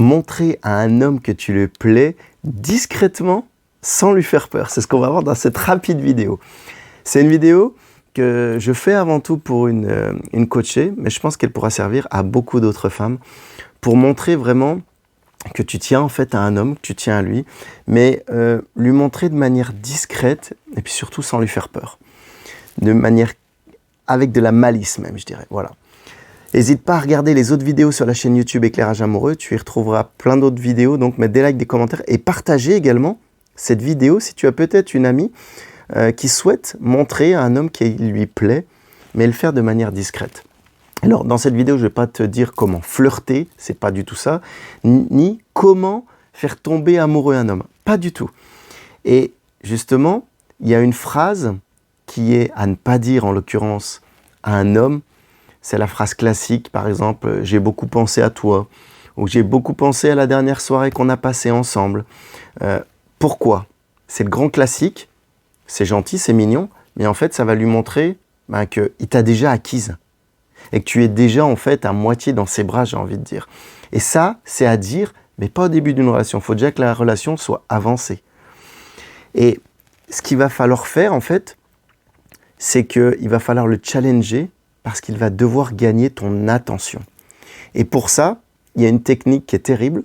montrer à un homme que tu lui plais discrètement sans lui faire peur. C'est ce qu'on va voir dans cette rapide vidéo. C'est une vidéo que je fais avant tout pour une coachée, mais je pense qu'elle pourra servir à beaucoup d'autres femmes pour montrer vraiment que tu tiens en fait à un homme, que tu tiens à lui, mais lui montrer de manière discrète et puis surtout sans lui faire peur. De manière avec de la malice même, je dirais. Voilà. N'hésite pas à regarder les autres vidéos sur la chaîne YouTube Éclairage Amoureux. Tu y retrouveras plein d'autres vidéos. Donc, mettre des likes, des commentaires et partager également cette vidéo si tu as peut-être une amie qui souhaite montrer à un homme qui lui plaît, mais le faire de manière discrète. Alors, dans cette vidéo, je ne vais pas te dire comment flirter, c'est pas du tout ça, ni comment faire tomber amoureux un homme. Pas du tout. Et justement, il y a une phrase qui est à ne pas dire, en l'occurrence, à un homme. C'est la phrase classique, par exemple, « J'ai beaucoup pensé à toi » ou « J'ai beaucoup pensé à la dernière soirée qu'on a passée ensemble ». Pourquoi? C'est le grand classique, c'est gentil, c'est mignon, mais en fait, ça va lui montrer qu'il t'a déjà acquise et que tu es déjà en fait à moitié dans ses bras, j'ai envie de dire. Et ça, c'est à dire, mais pas au début d'une relation. Il faut déjà que la relation soit avancée. Et ce qu'il va falloir faire, en fait, c'est qu'il va falloir le challenger parce qu'il va devoir gagner ton attention. Et pour ça, il y a une technique qui est terrible,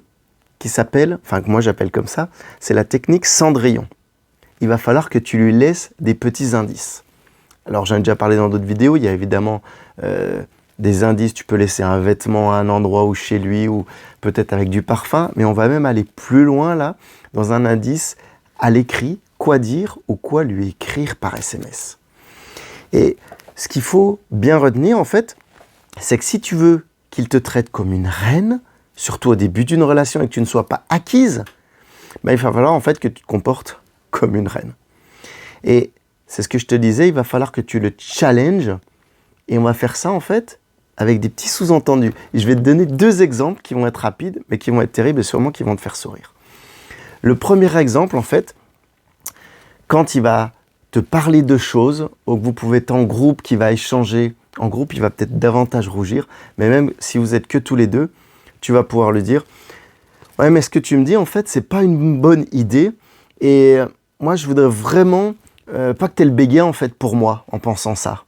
qui s'appelle, enfin que moi j'appelle comme ça, c'est la technique Cendrillon. Il va falloir que tu lui laisses des petits indices. Alors j'en ai déjà parlé dans d'autres vidéos, il y a évidemment des indices, tu peux laisser un vêtement à un endroit ou chez lui, ou peut-être avec du parfum, mais on va même aller plus loin là, dans un indice à l'écrit, quoi dire ou quoi lui écrire par SMS. Et ce qu'il faut bien retenir, en fait, c'est que si tu veux qu'il te traite comme une reine, surtout au début d'une relation et que tu ne sois pas acquise, il va falloir en fait que tu te comportes comme une reine. Et c'est ce que je te disais, il va falloir que tu le challenges et on va faire ça en fait avec des petits sous-entendus. Et je vais te donner 2 exemples qui vont être rapides, mais qui vont être terribles et sûrement qui vont te faire sourire. Le premier exemple, en fait, quand il va te parler de choses, ou que vous pouvez être en groupe, qui va échanger, en groupe, il va peut-être davantage rougir, mais même si vous êtes que tous les deux, tu vas pouvoir lui dire « Ouais, mais ce que tu me dis, en fait, c'est pas une bonne idée, et moi, je voudrais vraiment pas que tu aies le béguin, en fait, pour moi, en pensant ça. »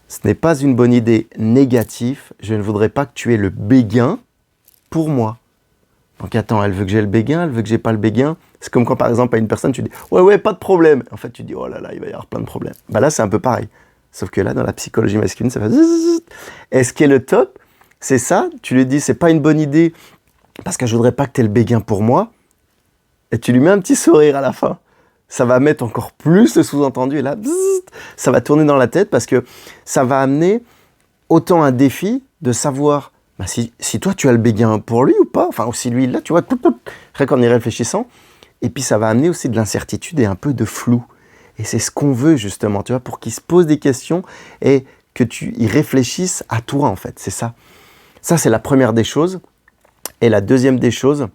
Ce n'est pas une bonne idée négative, je ne voudrais pas que tu aies le béguin pour moi. Donc attends, elle veut que j'ai le béguin, elle veut que j'ai pas le béguin. C'est comme quand par exemple à une personne tu dis « Ouais, pas de problème ». En fait tu dis « Oh là là, il va y avoir plein de problèmes ». Là c'est un peu pareil. Sauf que là dans la psychologie masculine ça fait zzzz. Et ce qui est le top, c'est ça, tu lui dis « C'est pas une bonne idée parce que je voudrais pas que tu aies le béguin pour moi ». Et tu lui mets un petit sourire à la fin. Ça va mettre encore plus le sous-entendu et là, bzzz, ça va tourner dans la tête parce que ça va amener autant un défi de savoir si toi tu as le béguin pour lui ou pas, enfin aussi lui là, tu vois, rien qu'en y réfléchissant. Et puis ça va amener aussi de l'incertitude et un peu de flou. Et c'est ce qu'on veut justement, tu vois, pour qu'il se pose des questions et que tu y réfléchisses à toi en fait, c'est ça. Ça c'est la première des choses. Et la deuxième des choses,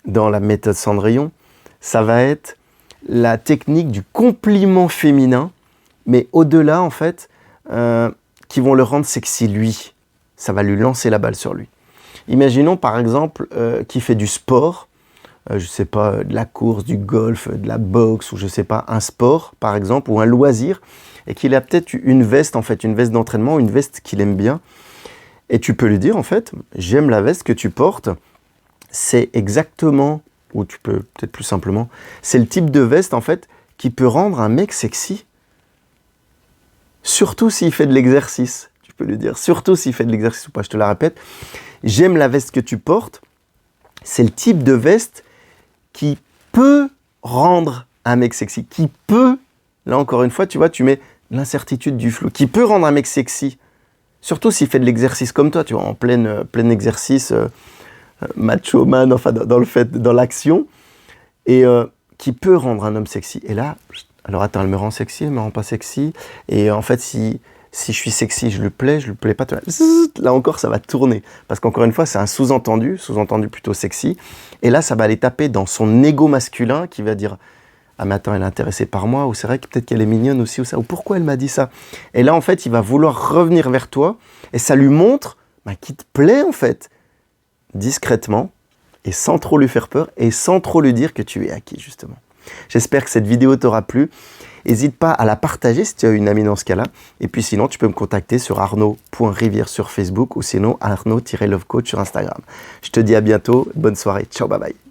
dans la méthode Cendrillon, ça va être la technique du compliment féminin, mais au-delà en fait, qui vont le rendre sexy lui. Ça va lui lancer la balle sur lui. Imaginons par exemple qu'il fait du sport, je sais pas, de la course, du golf, de la boxe, ou je sais pas, un sport par exemple, ou un loisir, et qu'il a peut-être une veste en fait, une veste d'entraînement, une veste qu'il aime bien, et tu peux lui dire en fait, j'aime la veste que tu portes, c'est exactement, ou tu peux peut-être plus simplement, c'est le type de veste en fait qui peut rendre un mec sexy, surtout s'il fait de l'exercice. Tu peux lui dire, surtout s'il fait de l'exercice ou pas, je te la répète, j'aime la veste que tu portes, c'est le type de veste qui peut rendre un mec sexy, qui peut, là encore une fois, tu vois, tu mets l'incertitude du flou, qui peut rendre un mec sexy, surtout s'il fait de l'exercice comme toi, tu vois, en plein exercice, macho man, enfin dans l'action, et qui peut rendre un homme sexy. Et là, alors attends, elle me rend sexy, elle me rend pas sexy, et en fait, si je suis sexy, je lui plais pas, là encore, ça va tourner. Parce qu'encore une fois, c'est un sous-entendu plutôt sexy. Et là, ça va aller taper dans son ego masculin qui va dire « Ah mais attends, elle est intéressée par moi » ou « C'est vrai que peut-être qu'elle est mignonne aussi » ou ça, ou « Pourquoi elle m'a dit ça ?» Et là, en fait, il va vouloir revenir vers toi et ça lui montre qui te plaît en fait, discrètement et sans trop lui faire peur et sans trop lui dire que tu es acquis justement. J'espère que cette vidéo t'aura plu. N'hésite pas à la partager si tu as une amie dans ce cas-là. Et puis sinon, tu peux me contacter sur arnaud.rivière sur Facebook ou sinon arnaud-lovecoach sur Instagram. Je te dis à bientôt. Bonne soirée. Ciao, bye bye.